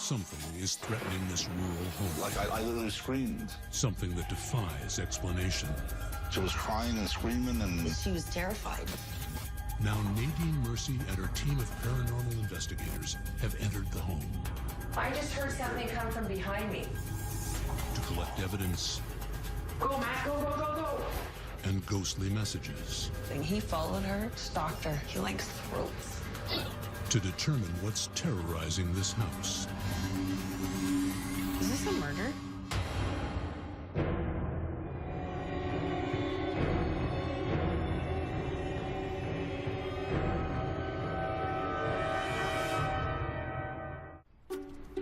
Something is threatening this rural home. Like, I literally screamed. Something that defies explanation. She was crying and screaming, and She was terrified. Now Nadine Mercy and her team of paranormal investigators have entered the home I just heard something come from behind me. to collect evidence Go, Matt, go, go, go, go. and ghostly messages And he followed her, stalked her. He likes throats. to determine what's terrorizing this house. Is this a murder?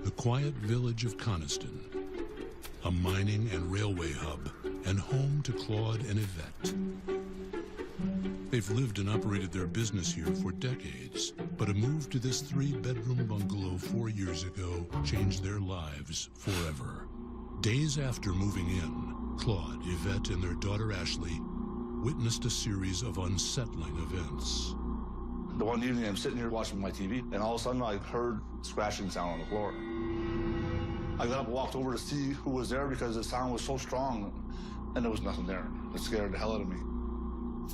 The quiet village of Coniston, a mining and railway hub, and home to Claude and Yvette. They've lived and operated their business here for decades, but a move to this 3-bedroom bungalow 4 years ago changed their lives forever. Days after moving in, Claude, Yvette, and their daughter Ashley witnessed a series of unsettling events. the one evening I'm sitting here watching my TV, and all of a sudden I heard scratching sound on the floor. I got up and walked over to see who was there because the sound was so strong, and there was nothing there. It scared the hell out of me.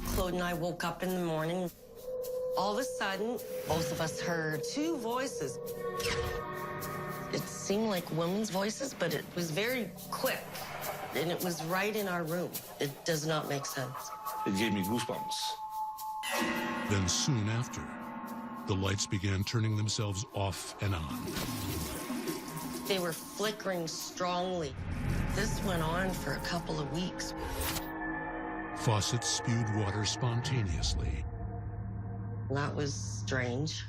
Claude and I woke up in the morning. All of a sudden, both of us heard 2 voices. It seemed like women's voices, but it was very quick, and it was right in our room. It does not make sense. It gave me goosebumps. Then soon after, the lights began turning themselves off and on. They were flickering strongly. This went on for a couple of weeks. Faucets spewed water spontaneously. That was strange.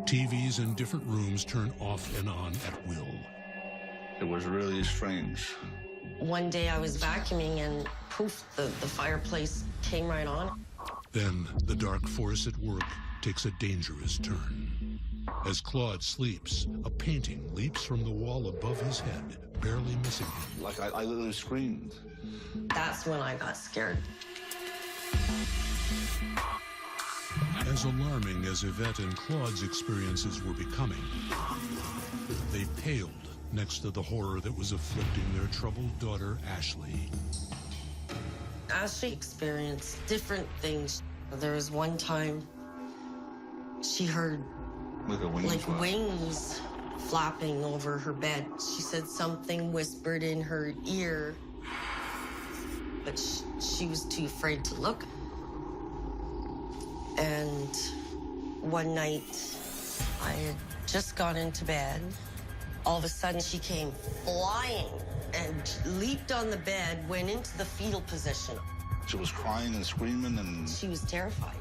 TVs in different rooms turn off and on at will. It was really strange. One day I was vacuuming and poof, the fireplace came right on. Then the dark force at work takes a dangerous turn. As Claude sleeps, a painting leaps from the wall above his head, barely missing him. Like, I literally screamed. That's when I got scared. As alarming as Yvette and Claude's experiences were becoming, they paled next to the horror that was afflicting their troubled daughter, Ashley. Ashley experienced different things. There was one time she heard Like a wing flap. wings flapping over her bed. She said something whispered in her ear, but she was too afraid to look. And one night, I had just got into bed. All of a sudden, she came flying and leaped on the bed, went into the fetal position. She was crying and screaming, and She was terrified.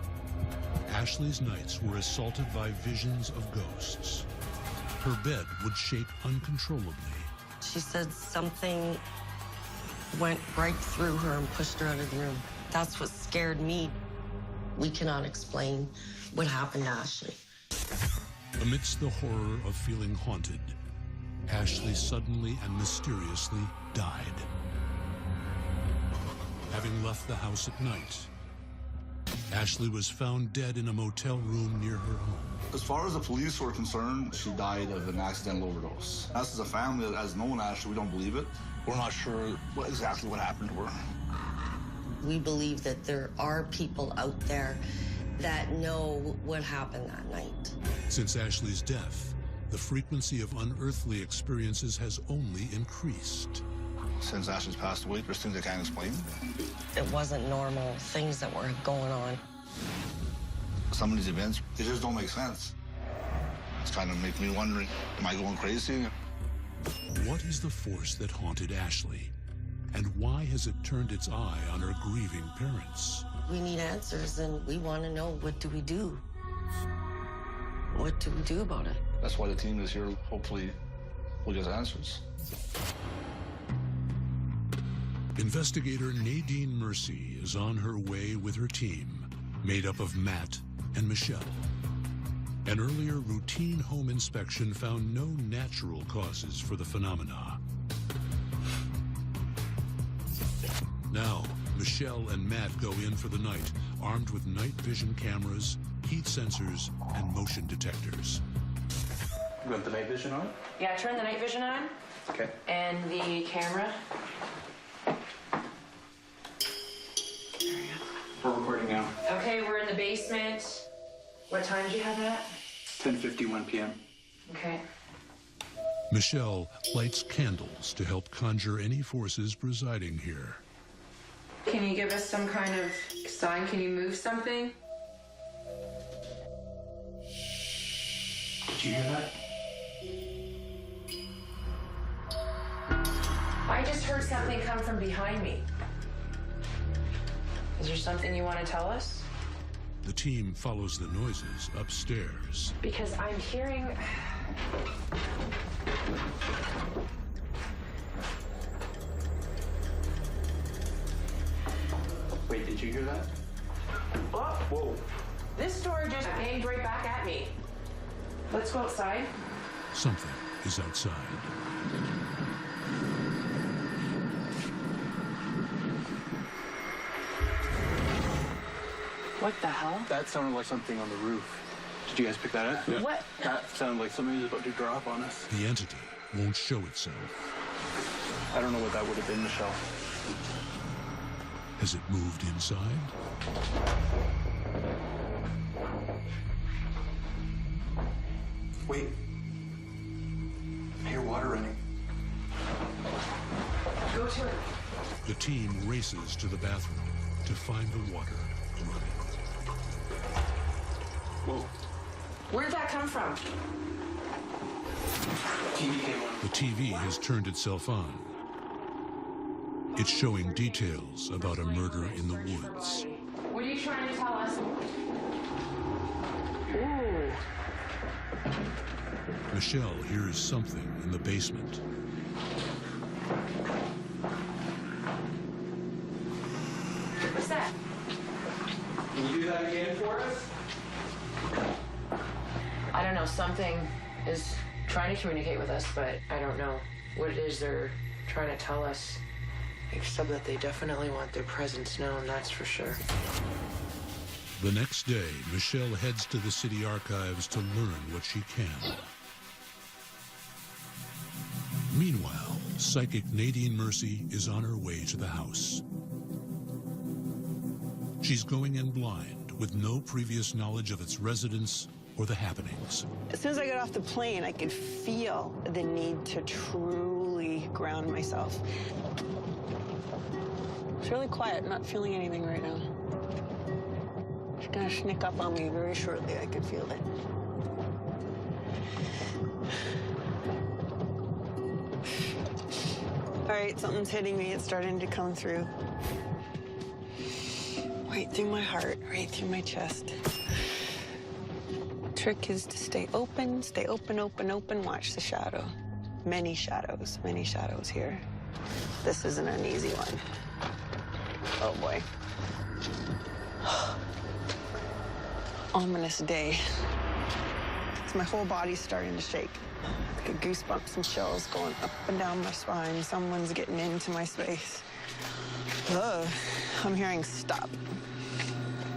Ashley's nights were assaulted by visions of ghosts. Her bed would shake uncontrollably. She said something went right through her and pushed her out of the room. That's what scared me. We cannot explain what happened to Ashley. Amidst the horror of feeling haunted, Ashley suddenly and mysteriously died. Having left the house at night, Ashley was found dead in a motel room near her home. as far as the police were concerned, she died of an accidental overdose. Us as a family that has known Ashley, we don't believe it. We're not sure exactly what happened to her. We believe that there are people out there that know what happened that night. Since Ashley's death, the frequency of unearthly experiences has only increased. Since Ashley's passed away, there's things I can't explain. It wasn't normal, things that were going on. Some of these events, they just don't make sense. It's kind of making me wondering, am I going crazy? What is the force that haunted Ashley? And why has it turned its eye on her grieving parents? We need answers, and we want to know, what do we do? What do we do about it? That's why the team is here. Hopefully, we'll get answers. Investigator Nadine Mercy is on her way with her team, made up of Matt and Michelle. An earlier routine home inspection found no natural causes for the phenomena. Now, Michelle and Matt go in for the night, armed with night vision cameras, heat sensors, and motion detectors. You want the night vision on? Yeah, turn the night vision on. Okay. And the camera. We're recording now. Okay, we're in the basement. What time did you have that? 10:51 p.m. Okay. Michelle lights candles to help conjure any forces presiding here. Can you give us some kind of sign? Can you move something? Did you hear that? I just heard something come from behind me. Is there something you want to tell us? The team follows the noises upstairs. Because I'm hearing... Wait, did you hear that? Oh, Whoa. this door just aimed right back at me. Let's go outside. Something is outside. What the hell? That sounded like something on the roof. Did you guys pick that up? Yeah. What? That sounded like something was about to drop on us. The entity won't show itself. I don't know what that would have been, Michelle. Has it moved inside? Wait. I hear water running. Go to it. The team races to the bathroom to find the water running. Whoa. Where did that come from? TV came on. The TV has turned itself on. It's showing details about a murder in the woods. What are you trying to tell us? Ooh. Michelle hears something in the basement. What's that? Can you do that again for us? I don't know. Something is trying to communicate with us, but I don't know what it is they're trying to tell us. Except that they definitely want their presence known, that's for sure. The next day, Michelle heads to the city archives to learn what she can. Meanwhile, psychic Nadine Mercy is on her way to the house. She's going in blind, with no previous knowledge of its residents or the happenings. As soon as I got off the plane, I could feel the need to truly ground myself. It's really quiet, not feeling anything right now. It's gonna sneak up on me very shortly, I could feel it. All right, something's hitting me, it's starting to come through. Right through my heart, right through my chest. Trick is to stay open, open, open, watch the shadow. Many shadows here. This isn't an easy one. Oh boy. Ominous day. It's my whole body's starting to shake. I get goosebumps and chills going up and down my spine. Someone's getting into my space. Ugh. I'm hearing stop.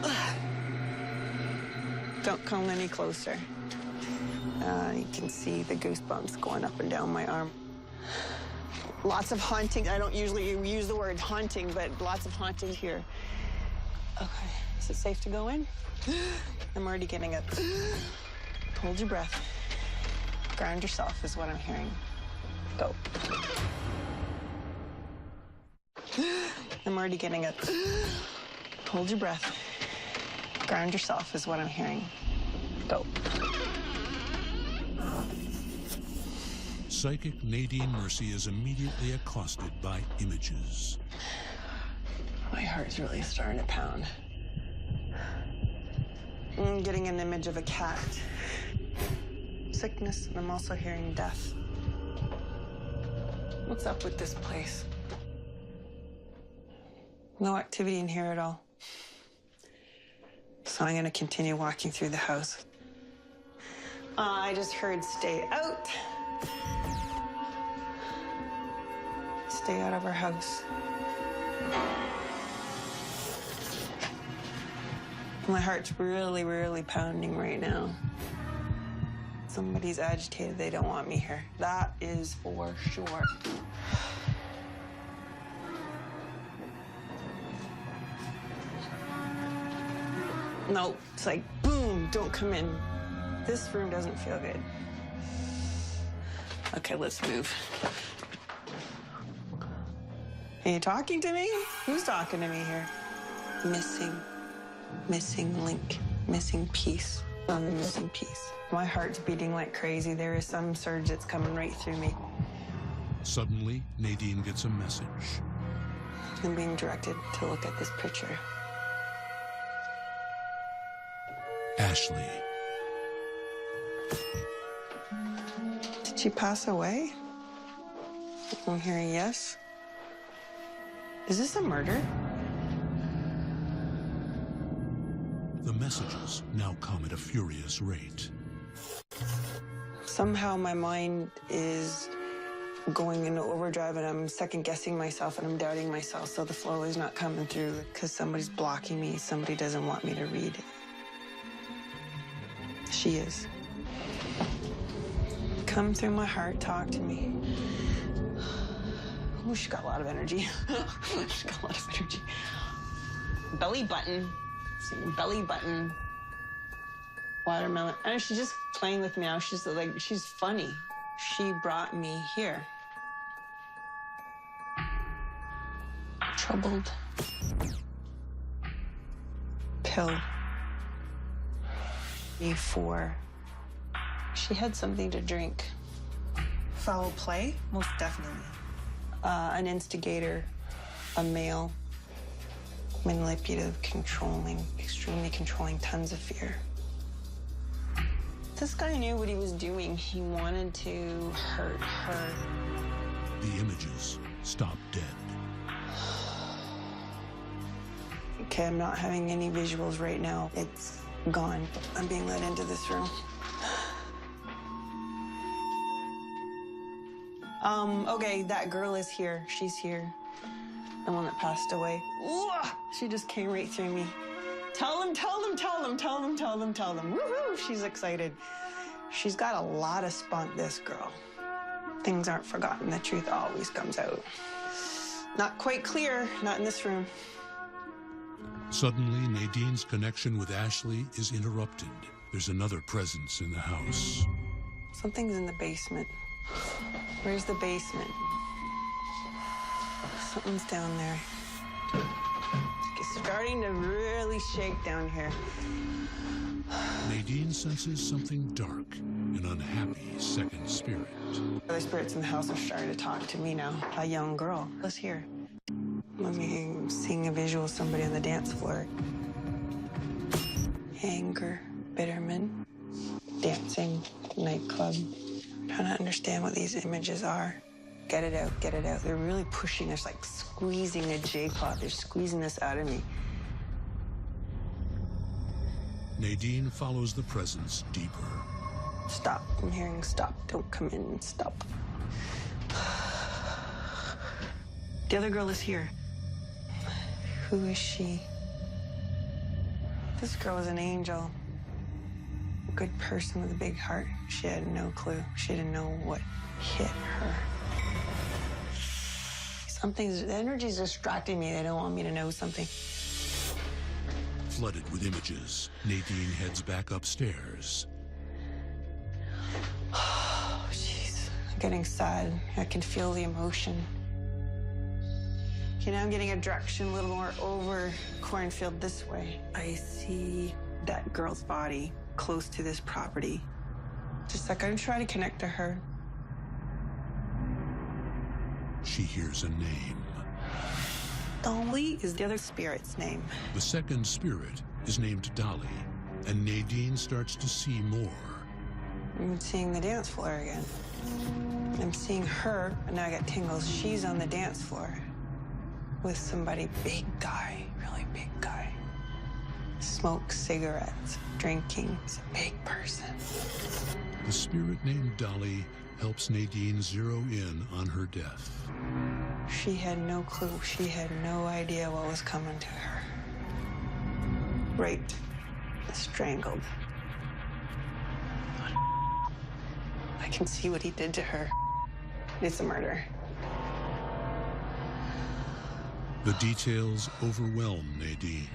Ugh. Don't come any closer. You can see the goosebumps going up and down my arm. Lots of haunting. I don't usually use the word haunting, but lots of haunting here. Okay, is it safe to go in? I'm already getting it. Hold your breath. Ground yourself is what I'm hearing. Go. I'm already getting it. Hold your breath. Ground yourself is what I'm hearing. Go. Psychic Nadine Mercy is immediately accosted by images. My heart's really starting to pound. I'm getting an image of a cat. Sickness, and I'm also hearing death. What's up with this place? No activity in here at all. So I'm gonna continue walking through the house. I just heard stay out. Stay out of our house. My heart's really, really pounding right now. Somebody's agitated. They don't want me here. That is for sure. No, it's like, boom, don't come in. This room doesn't feel good. Okay, let's move. Are you talking to me? Who's talking to me here? Missing link, missing piece, on the missing piece. My heart's beating like crazy. There is some surge that's coming right through me. Suddenly, Nadine gets a message. I'm being directed to look at this picture. Ashley. Did she pass away? I'm hearing yes. Is this a murder? The messages now come at a furious rate. Somehow my mind is going into overdrive and I'm second guessing myself and I'm doubting myself. So the flow is not coming through because somebody's blocking me. Somebody doesn't want me to read. She is. Come through my heart, talk to me. Oh, she's got a lot of energy. She's got a lot of energy. Belly button. Singing belly button. Watermelon. I know she's just playing with me now. She's like, she's funny. She brought me here. Troubled. Pill. Before. She had something to drink. Foul play? Most definitely. An instigator, a male, manipulative, controlling, extremely controlling, tons of fear. This guy knew what he was doing. He wanted to hurt her. The images stop dead. Okay, I'm not having any visuals right now. It's gone. I'm being led into this room. Okay, that girl is here. She's here. The one that passed away. Ooh, she just came right through me. Tell them. Woohoo! She's excited. She's got a lot of spunk, this girl. Things aren't forgotten. The truth always comes out. Not quite clear, not in this room. Suddenly, Nadine's connection with Ashley is interrupted. There's another presence in the house. Something's in the basement. Where's the basement? Something's down there. It's starting to really shake down here. Nadine senses something dark, an unhappy second spirit. Other spirits in the house are starting to talk to me now. A young girl. Let's hear. I'm seeing a visual of somebody on the dance floor. Anger, bitterman, dancing, nightclub. Trying to understand what these images are. Get it out, get it out. They're really pushing. They're like squeezing a J-pot. They're squeezing this out of me. Nadine follows the presence deeper. Stop. I'm hearing stop. Don't come in. Stop. The other girl is here. Who is she? This girl is an angel. A good person with a big heart. She had no clue. She didn't know what hit her. The energy's distracting me. They don't want me to know something. Flooded with images, Nadine heads back upstairs. Oh, jeez. I'm getting sad. I can feel the emotion. Okay, now I'm getting a direction a little more over cornfield this way. I see that girl's body close to this property. Just like I'm trying to connect to her. She hears a name. Dolly is the other spirit's name. The second spirit is named Dolly, and Nadine starts to see more. I'm seeing the dance floor again. I'm seeing her, and now I got tingles. She's on the dance floor with somebody, big guy, really big guy. Smokes cigarettes, drinking. He's a big person. The spirit named Dolly helps Nadine zero in on her death. She had no clue. She had no idea what was coming to her. Raped, strangled. can see what he did to her. It's a murder. The details overwhelm Nadine.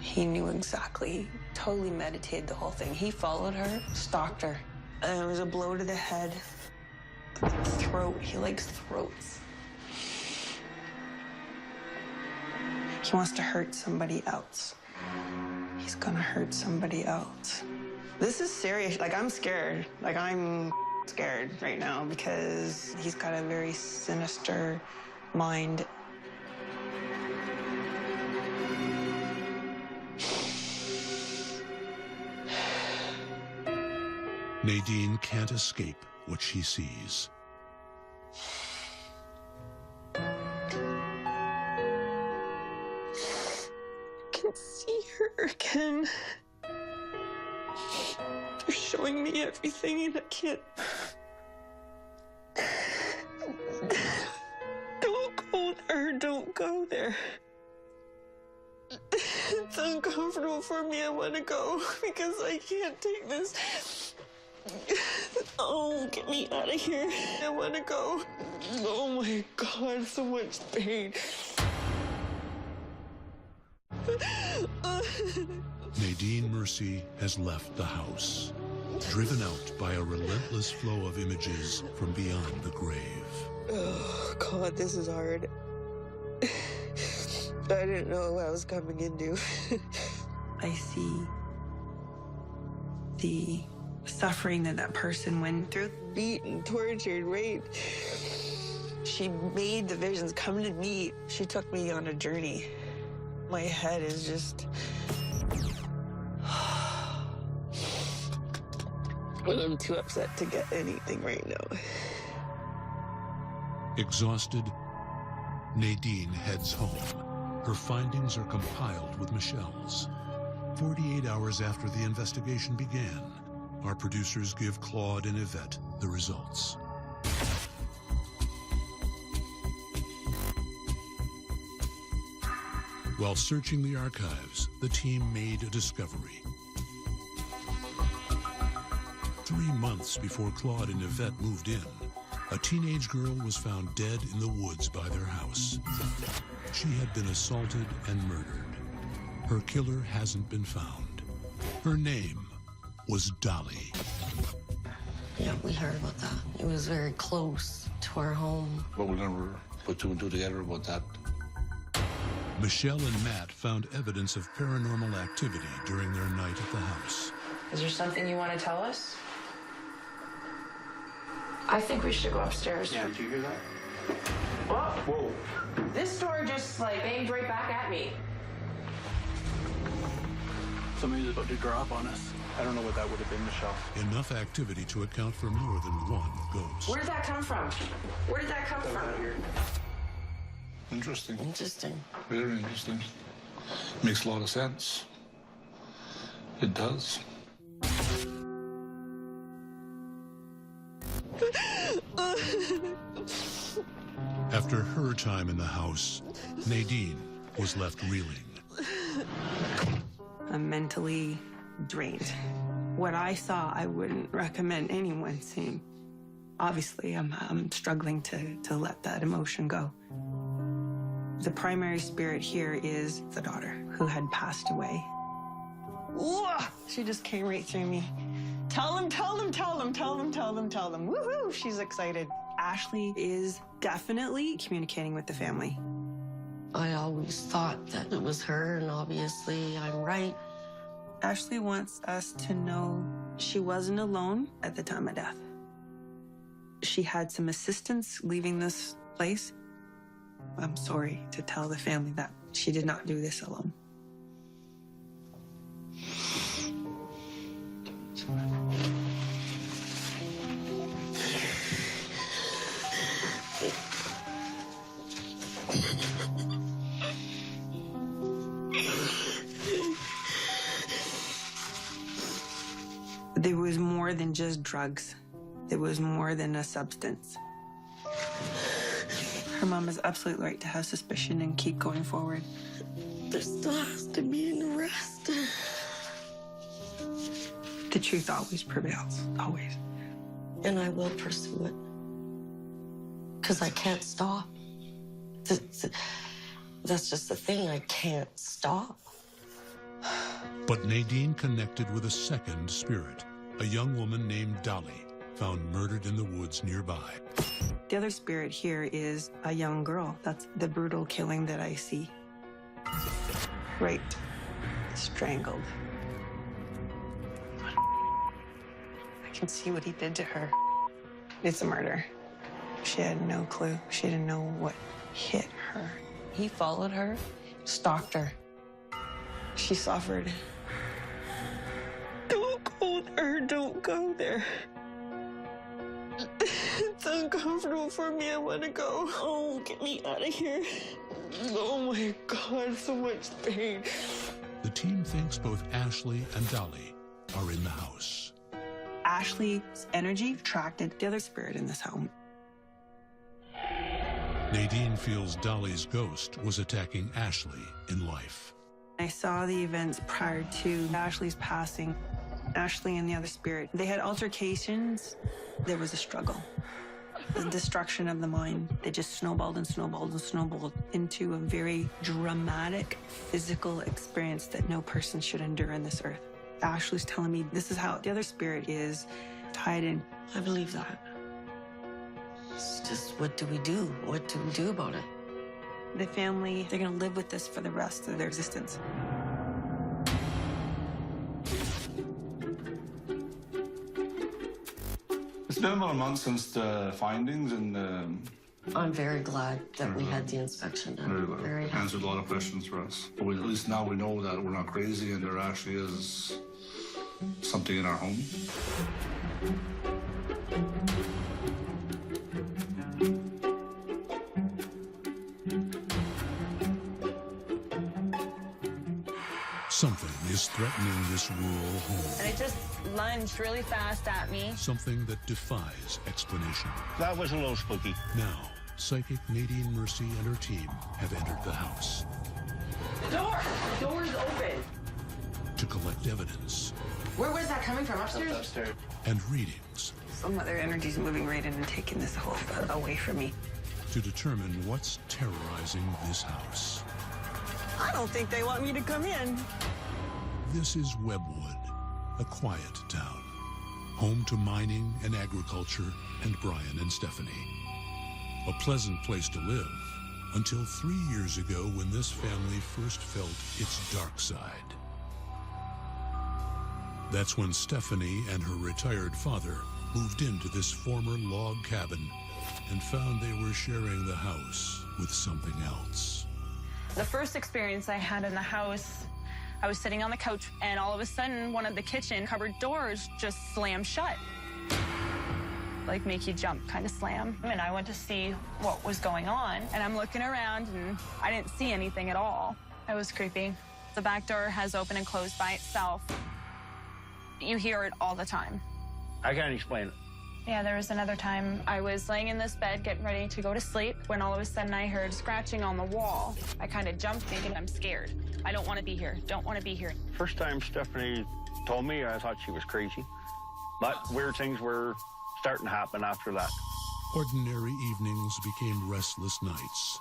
He knew exactly, totally meditated the whole thing. He followed her, stalked her. And it was a blow to the head, throat. He likes throats. He wants to hurt somebody else. He's gonna hurt somebody else. This is serious. Like, I'm scared. Like, I'm scared right now because he's got a very sinister mind. Nadine can't escape what she sees. I can see her again. They're showing me everything and I can't. Don't go there. Don't go there. It's uncomfortable for me. I want to go because I can't take this. Oh, get me out of here. I want to go. Oh my God, so much pain. Nadine Mercy has left the house, driven out by a relentless flow of images from beyond the grave. Oh God, this is hard. I didn't know what I was coming into. I see the suffering that that person went through, beaten, tortured, raped. She made the visions come to me. She took me on a journey. My head is just... But I'm too upset to get anything right now. Exhausted, Nadine heads home. Her findings are compiled with Michelle's. 48 hours after the investigation began, our producers give Claude and Yvette the results. While searching the archives, the team made a discovery. 3 months before Claude and Yvette moved in, a teenage girl was found dead in the woods by their house. She had been assaulted and murdered. Her killer hasn't been found. Her name was Dolly. Yeah, we heard about that. It was very close to our home. But we never put two and two together about that. Michelle and Matt found evidence of paranormal activity during their night at the house. Is there something you want to tell us? I think we should go upstairs. Yeah, did you hear that? Whoa. This door just like aimed right back at me. Somebody was about to drop on us. I don't know what that would have been, Michelle. Enough activity to account for more than one ghost. Where did that come from? Where did that come from? Interesting. Interesting. Very interesting. Makes a lot of sense. It does. After her time in the house, Nadine was left reeling. I'm mentally drained. What I saw, I wouldn't recommend anyone seeing. Obviously, I'm struggling to let that emotion go. The primary spirit here is the daughter who had passed away. Ooh, she just came right through me. Tell them. Woohoo! She's excited. Ashley is definitely communicating with the family. I always thought that it was her, and obviously I'm right. Ashley wants us to know she wasn't alone at the time of death. She had some assistance leaving this place. I'm sorry to tell the family that she did not do this alone. There was more than just drugs. There was more than a substance. Her mom is absolutely right to have suspicion and keep going forward. There still has to be an arrest. The truth always prevails, always. and I will pursue it. Because I can't stop. That's just the thing, I can't stop. But Nadine connected with a second spirit, a young woman named Dolly, found murdered in the woods nearby. The other spirit here is a young girl. That's the brutal killing that I see. Raped, strangled. I can see what he did to her. It's a murder. She had no clue. She didn't know what hit her. He followed her, stalked her. She suffered. Don't go there. Don't go there. It's uncomfortable for me. I want to go. Oh, get me out of here. Oh my God, so much pain. The team thinks both Ashley and Dolly are in the house. Ashley's energy attracted the other spirit in this home. Nadine feels Dolly's ghost was attacking Ashley in life. I saw the events prior to Ashley's passing. Ashley and the other spirit, they had altercations. There was a struggle. The destruction of the mind. They just snowballed and snowballed and snowballed into a very dramatic physical experience that no person should endure on this earth. Ashley's telling me this is how the other spirit is tied in. I believe that. It's just, what do we do? What do we do about it? The family, they're gonna live with this for the rest of their existence. It's been about a month since the findings, and I'm very glad that we had the inspection done. Very happy. answered a lot of questions for us. But at least now we know that we're not crazy, and there actually is something in our home. Something is threatening this rural home. And it just lunged really fast at me. Something that defies explanation. That was a little spooky. Now, psychic Nadine Mercy and her team have entered the house. The door is open. To collect evidence. Where was that coming from? Upstairs? Upstairs. And readings. Some other energy's moving right in and taking this whole away from me. To determine what's terrorizing this house. I don't think they want me to come in. This is Webwood, a quiet town, home to mining and agriculture and Brian and Stephanie. A pleasant place to live until 3 years ago when this family first felt its dark side. That's when Stephanie and her retired father moved into this former log cabin and found they were sharing the house with something else. The first experience I had in the house, I was sitting on the couch and all of a sudden one of the kitchen cupboard doors just slammed shut. Like make you jump kind of slam. And I went to see what was going on and I'm looking around and I didn't see anything at all. It was creepy. The back door has opened and closed by itself. You hear it all the time. I can't explain it. Yeah, there was another time I was laying in this bed getting ready to go to sleep when all of a sudden I heard scratching on the wall. I kind of jumped thinking I'm scared. I don't want to be here. Don't want to be here. First time Stephanie told me, I thought she was crazy. But weird things were starting to happen after that. Ordinary evenings became restless nights,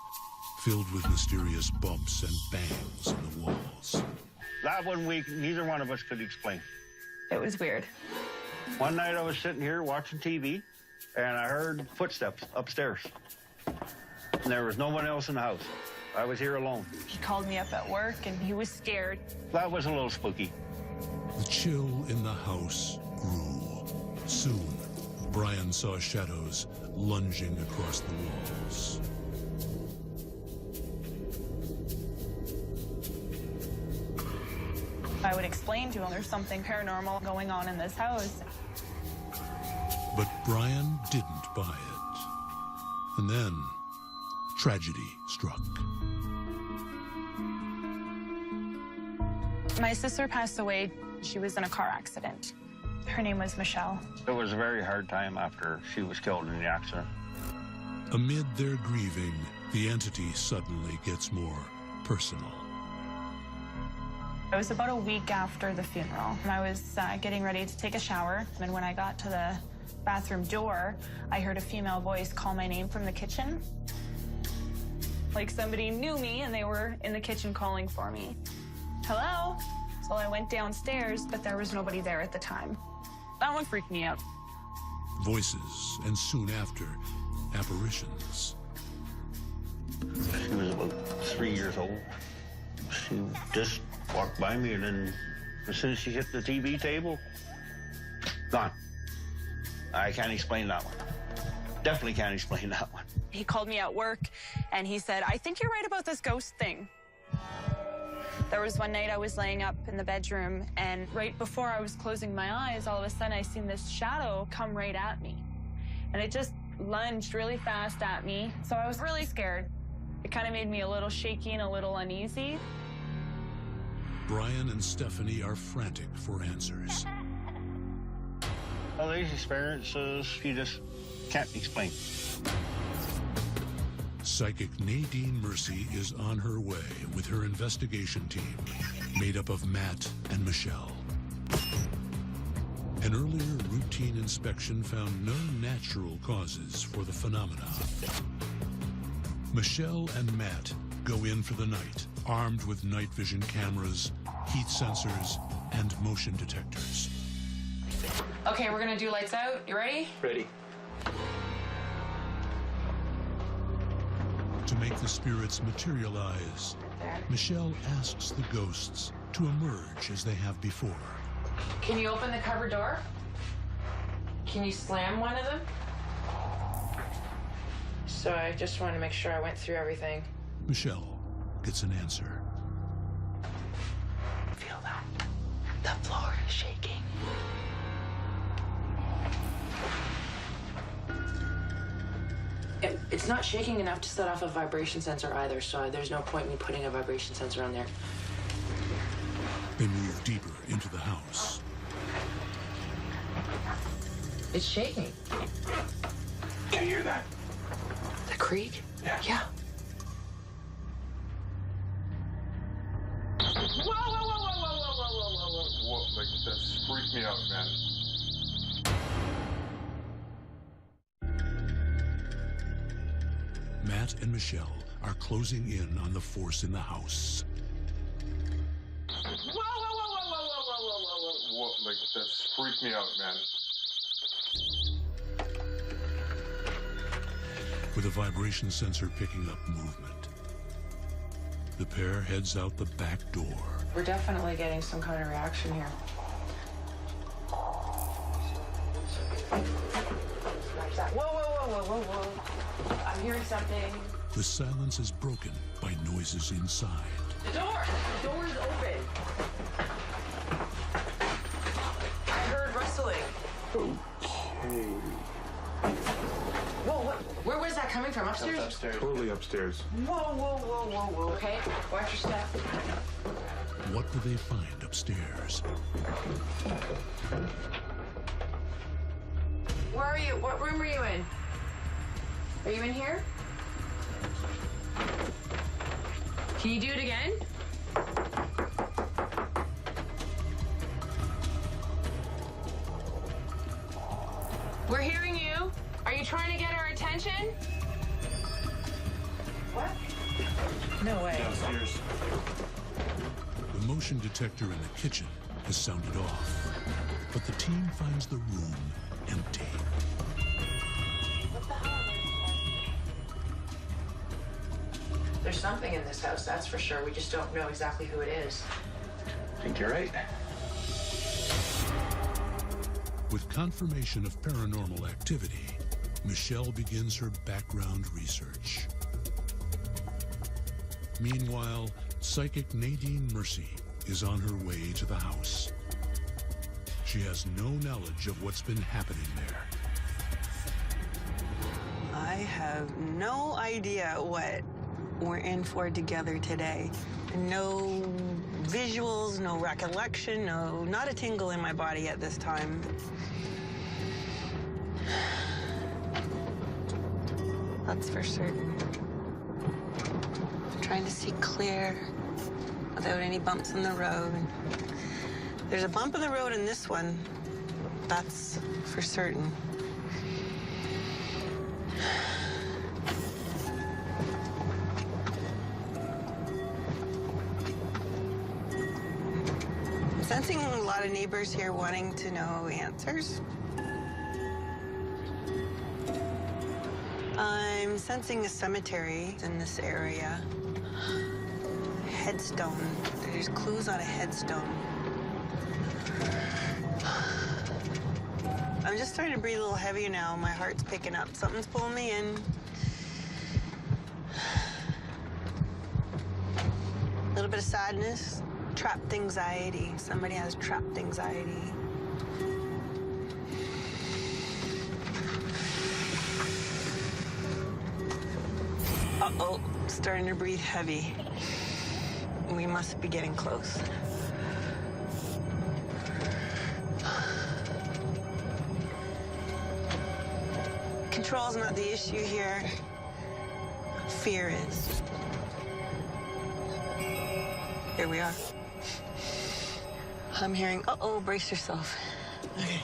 filled with mysterious bumps and bangs in the walls. That one week, neither one of us could explain. It was weird. One night I was sitting here watching TV, and I heard footsteps upstairs. And there was no one else in the house. I was here alone. He called me up at work and he was scared. That was a little spooky. The chill in the house grew. Soon, Brian saw shadows lunging across the walls. I would explain to him there's something paranormal going on in this house. But Brian didn't buy it. And then, tragedy struck. My sister passed away. She was in a car accident. Her name was Michelle. It was a very hard time after she was killed in the accident. Amid their grieving, the entity suddenly gets more personal. It was about a week after the funeral. I was getting ready to take a shower, and when I got to the bathroom door, I heard a female voice call my name from the kitchen. Like somebody knew me and they were in the kitchen calling for me. Hello? So I went downstairs, but there was nobody there at the time. That one freaked me out. Voices, and soon after, apparitions. She was about 3 years old. She just walked by me, and then as soon as she hit the TV table, gone. I can't explain that one. Definitely can't explain that one. He called me at work and he said, I think you're right about this ghost thing. There was one night I was laying up in the bedroom, and right before I was closing my eyes, all of a sudden I seen this shadow come right at me. And it just lunged really fast at me. So I was really scared. It kind of made me a little shaky and a little uneasy. Brian and Stephanie are frantic for answers. Well, these experiences, you just can't explain. Psychic Nadine Mercy is on her way with her investigation team, made up of Matt and Michelle. An earlier routine inspection found no natural causes for the phenomena. Michelle and Matt go in for the night, armed with night vision cameras, heat sensors, and motion detectors. Okay, we're gonna do lights out. You ready? Ready. To make the spirits materialize, Michelle asks the ghosts to emerge as they have before. Can you open the cupboard door? Can you slam one of them? So I just want to make sure I went through everything. Michelle gets an answer. Feel that? The floor is shaking. It's not shaking enough to set off a vibration sensor either, so there's no point in me putting a vibration sensor on there. They move deeper into the house. It's shaking. Can you hear that? The creak? Yeah. Yeah. Whoa, whoa, whoa, whoa, whoa, whoa, whoa, whoa, whoa, whoa. Whoa, like, that freaked me out, man. Matt and Michelle are closing in on the force in the house. Whoa, whoa, whoa, whoa, whoa, whoa, whoa, whoa, whoa, whoa. Whoa, like, that freaked me out, man. With a vibration sensor picking up movement, the pair heads out the back door. We're definitely getting some kind of reaction here. Whoa, whoa, whoa, whoa, whoa, whoa. I'm hearing something. The silence is broken by noises inside. The door is open. I heard rustling. Okay. Whoa, where was that coming from? Upstairs? Upstairs. Totally upstairs. Whoa, whoa, whoa, whoa, whoa. Okay, watch your step. What do they find upstairs? Where are you? What room are you in? Are you in here? Can you do it again? We're hearing you. Are you trying to get our attention? What? No way. Downstairs. The motion detector in the kitchen has sounded off, but the team finds the room empty. There's something in this house, that's for sure. We just don't know exactly who it is. I think you're right. With confirmation of paranormal activity, Michelle begins her background research. Meanwhile, psychic Nadine Mercy is on her way to the house. She has no knowledge of what's been happening there. I have no idea what we're in for together today. No visuals, no recollection, not a tingle in my body at this time. That's for certain. I'm trying to see clear without any bumps in the road. There's a bump in the road in this one. That's for certain. Sensing a lot of neighbors here wanting to know answers. I'm sensing a cemetery in this area. Headstone. There's clues on a headstone. I'm just starting to breathe a little heavier now. My heart's picking up. Something's pulling me in. A little bit of sadness. Trapped anxiety. Somebody has trapped anxiety. Uh-oh, starting to breathe heavy. We must be getting close. Control's not the issue here. Fear is. Here we are. I'm hearing, uh-oh, brace yourself. Okay,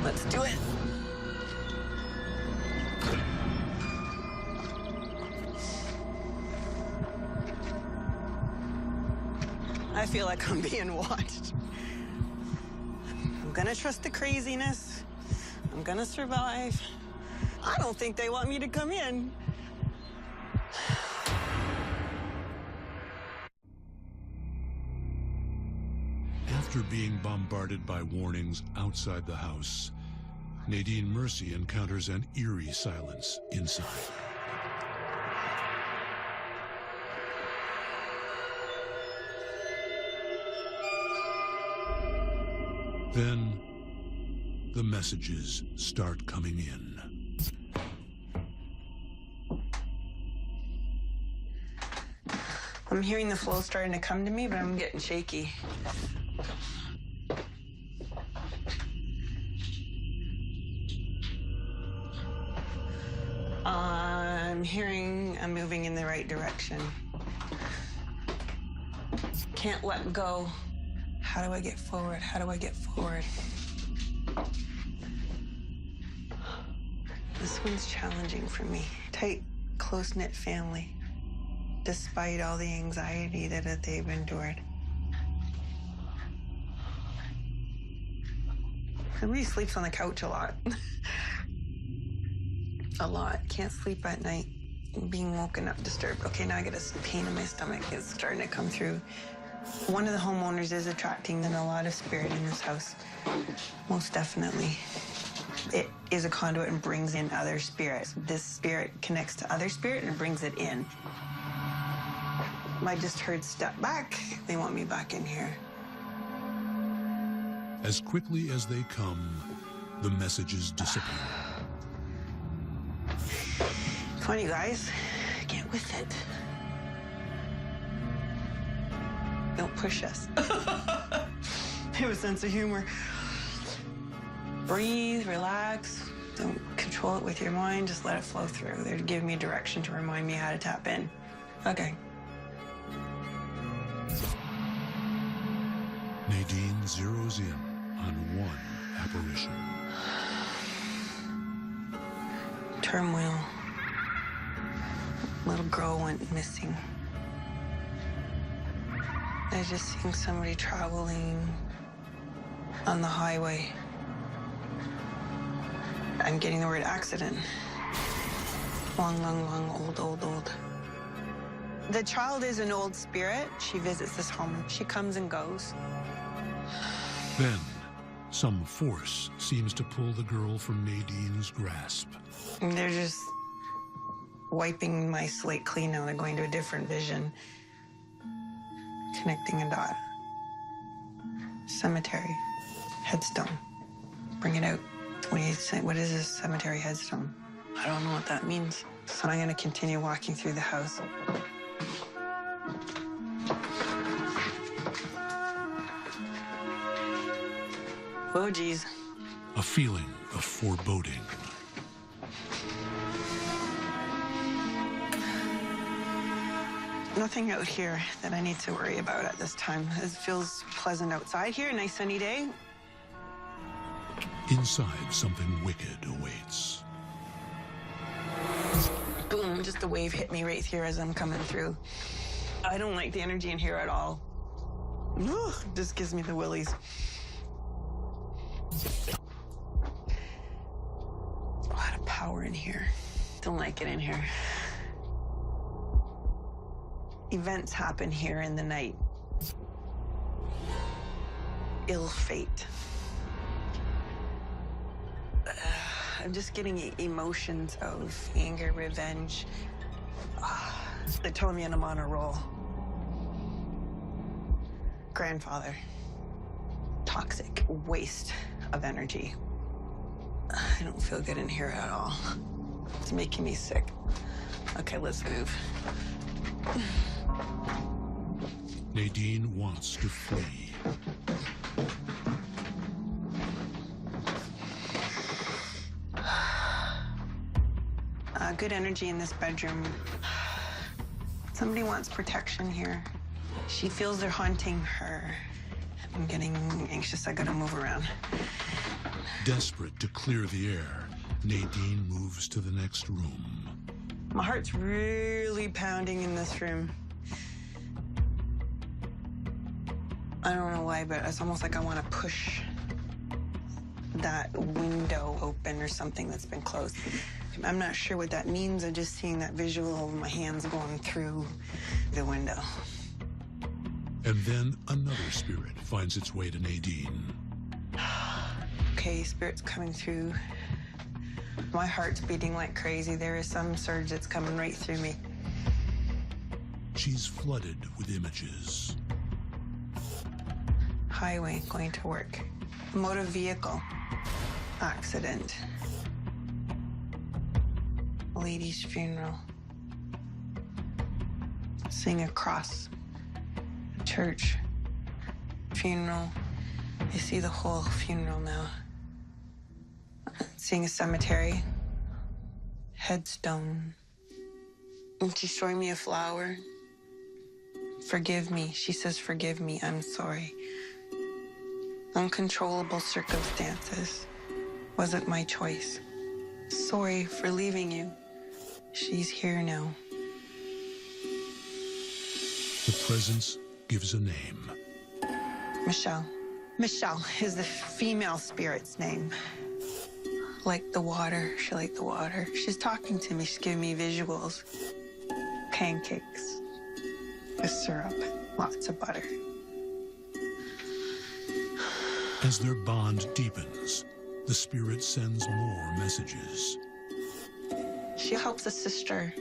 let's do it. I feel like I'm being watched. I'm gonna trust the craziness. I'm gonna survive. I don't think they want me to come in. After being bombarded by warnings outside the house, Nadine Mercy encounters an eerie silence inside. Then, the messages start coming in. I'm hearing the flow starting to come to me, but I'm getting shaky. I'm hearing I'm moving in the right direction. Can't let go. How do I get forward? How do I get forward? This one's challenging for me. Tight, close-knit family, despite all the anxiety that they've endured. Everybody sleeps on the couch a lot. A lot. Can't sleep at night. Being woken up, disturbed. Okay, now I get a pain in my stomach. It's starting to come through. One of the homeowners is attracting a lot of spirit in this house. Most definitely. It is a conduit and brings in other spirits. This spirit connects to other spirit and brings it in. I just heard step back. They want me back in here. As quickly as they come, the messages disappear. Come on, you guys. Get with it. Don't push us. Have a sense of humor. Breathe, relax. Don't control it with your mind. Just let it flow through. They're giving me direction to remind me how to tap in. Okay. Nadine zeroes in on one apparition. Turmoil. Little girl went missing. I just seen somebody traveling on the highway. I'm getting the word accident. Long, old. The child is an old spirit. She visits this home. She comes and goes. Then, some force seems to pull the girl from Nadine's grasp. And they're just wiping my slate clean now. They're going to a different vision. Connecting a dot. Cemetery. Headstone. Bring it out. What do you say? What is this cemetery headstone? I don't know what that means. So I'm gonna continue walking through the house. Oh, geez. A feeling of foreboding. Nothing out here that I need to worry about at this time. It feels pleasant outside here, nice sunny day. Inside, something wicked awaits. Boom, just a wave hit me right here as I'm coming through. I don't like the energy in here at all. Ugh, just gives me the willies. A lot of power in here. Don't like it in here. Events happen here in the night. Ill fate. I'm just getting emotions of anger, revenge. They're telling me I'm on a roll. Grandfather. Toxic waste of energy. I don't feel good in here at all. It's making me sick. Okay, let's move. Nadine wants to flee. Good energy in this bedroom. Somebody wants protection here. She feels they're haunting her. I'm getting anxious. I gotta move around. Desperate to clear the air, Nadine moves to the next room. My heart's really pounding in this room. I don't know why, but it's almost like I want to push that window open or something that's been closed. I'm not sure what that means. I'm just seeing that visual of my hands going through the window. And then another spirit finds its way to Nadine. Okay, spirit's coming through. My heart's beating like crazy. There is some surge that's coming right through me. She's flooded with images. Highway, going to work. Motor vehicle. Accident. Lady's funeral. Seeing a cross. Church. Funeral. I see the whole funeral now. Seeing a cemetery. Headstone. And she's showing me a flower. Forgive me. She says, forgive me. I'm sorry. Uncontrollable circumstances. Wasn't my choice. Sorry for leaving you. She's here now. The presence gives a name. Michelle. Michelle is the female spirit's name. Like the water. She liked the water. She's talking to me. She's giving me visuals. Pancakes. With syrup. Lots of butter. As their bond deepens, the spirit sends more messages. She helps a sister.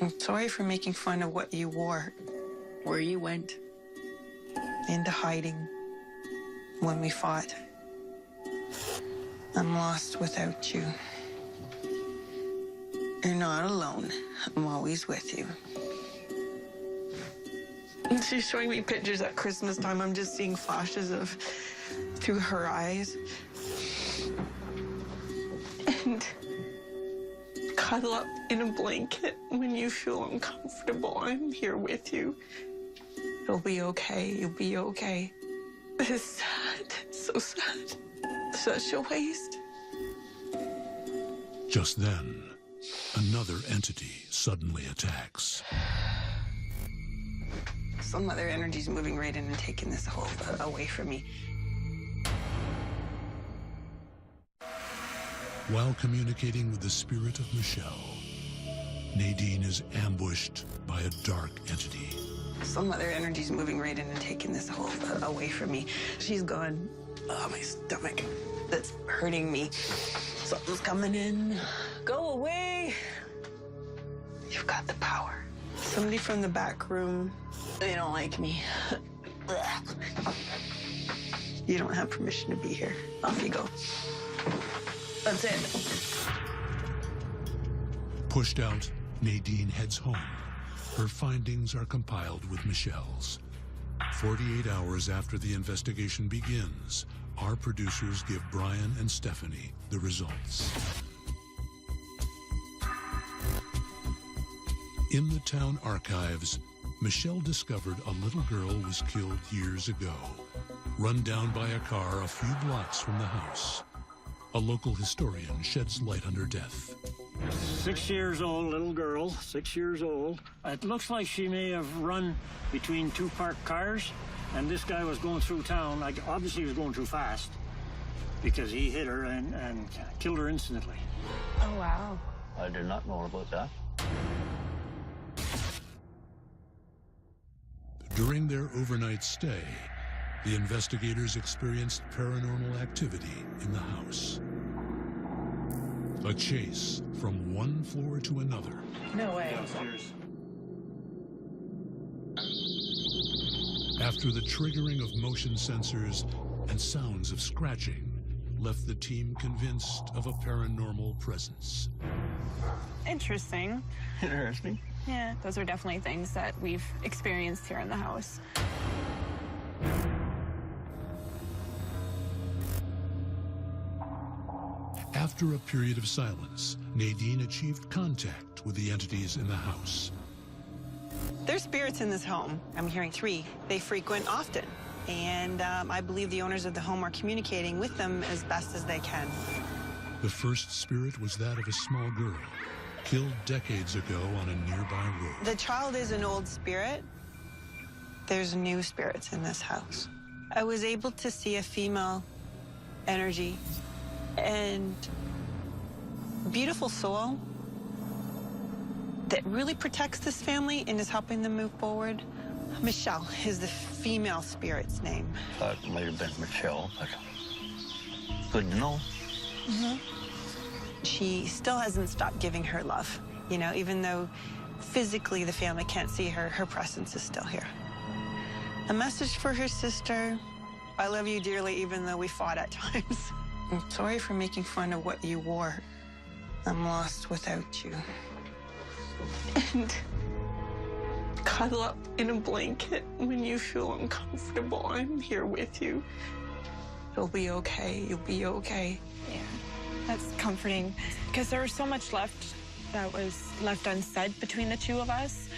I'm sorry for making fun of what you wore, where you went, into hiding when we fought. I'm lost without you. You're not alone. I'm always with you. And she's showing me pictures at Christmas time. I'm just seeing flashes of through her eyes. And cuddle up in a blanket when you feel uncomfortable. I'm here with you. It'll be okay. You'll be okay. It's sad. It's so sad. Such a waste. Just then, another entity suddenly attacks. Some other energy's moving right in and taking this whole away from me. While communicating with the spirit of Michelle, Nadine is ambushed by a dark entity. Some other energy's moving right in and taking this whole away from me. She's gone. Oh, my stomach. That's hurting me. Something's coming in. Go away. You've got the power. Somebody from the back room. They don't like me. You don't have permission to be here. Off you go. That's it. Pushed out, Nadine heads home. Her findings are compiled with Michelle's. 48 hours after the investigation begins, our producers give Brian and Stephanie the results. In the town archives, Michelle discovered a little girl was killed years ago, run down by a car a few blocks from the house. A local historian sheds light on her death. 6 years old, little girl, 6 years old. It looks like she may have run between two parked cars, and this guy was going through town. Like, obviously he was going too fast because he hit her and killed her instantly. Oh, wow. I did not know about that. During their overnight stay, the investigators experienced paranormal activity in the house. A chase from one floor to another. No way. Downstairs. After the triggering of motion sensors and sounds of scratching left the team convinced of a paranormal presence. Interesting. Interesting. Yeah, those are definitely things that we've experienced here in the house. After a period of silence, Nadine achieved contact with the entities in the house. There's spirits in this home. I'm hearing 3. They frequent often. And I believe the owners of the home are communicating with them as best as they can. The first spirit was that of a small girl, killed decades ago on a nearby road. The child is an old spirit. There's new spirits in this house. I was able to see a female energy and beautiful soul that really protects this family and is helping them move forward. Michelle is the female spirit's name. Thought it might have been Michelle, but good to know. She still hasn't stopped giving her love. You know, even though physically the family can't see her, her presence is still here. A message for her sister. I love you dearly, even though we fought at times. I'm sorry for making fun of what you wore. I'm lost without you. And cuddle up in a blanket when you feel uncomfortable. I'm here with you. You'll be okay. You'll be okay. Yeah, that's comforting because there was so much left that was left unsaid between the two of us.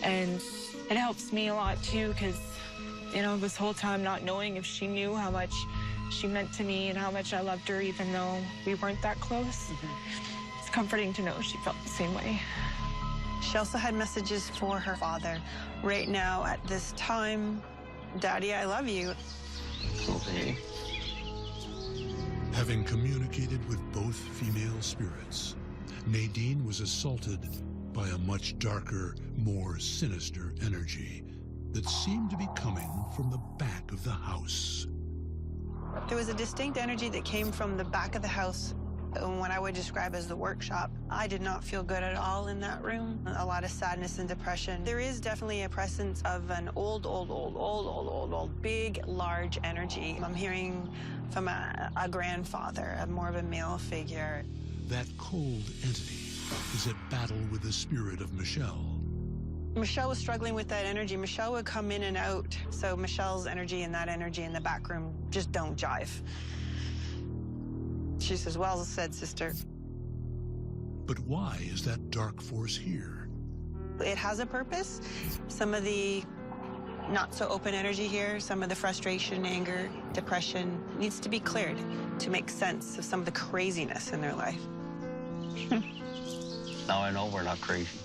And it helps me a lot too because, you know, this whole time not knowing if she knew how much she meant to me and how much I loved her even though we weren't that close. It's comforting to know she felt the same way. She also had messages for her father. Right now, at this time, Daddy, I love you. Okay. Having communicated with both female spirits, Nadine was assaulted by a much darker, more sinister energy that seemed to be coming from the back of the house. There was a distinct energy that came from the back of the house, what I would describe as the workshop. I did not feel good at all in that room. A lot of sadness and depression. There is definitely a presence of an old, big, large energy. I'm hearing from a grandfather, more of a male figure. That cold entity is at battle with the spirit of Michelle. Michelle was struggling with that energy. Michelle would come in and out. So Michelle's energy and that energy in the back room just don't jive. She says, well said, sister. But why is that dark force here? It has a purpose. Some of the not so open energy here, some of the frustration, anger, depression needs to be cleared to make sense of some of the craziness in their life. Now I know we're not crazy.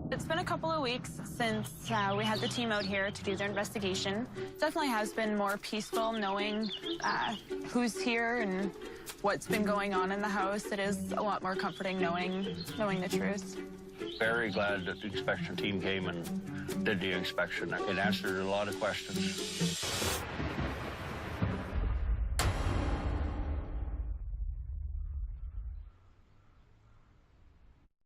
It's been a couple of weeks since we had the team out here to do their investigation. Definitely has been more peaceful knowing who's here and what's been going on in the house. It is a lot more comforting knowing the truth. Very glad that the inspection team came and did the inspection. It answered a lot of questions.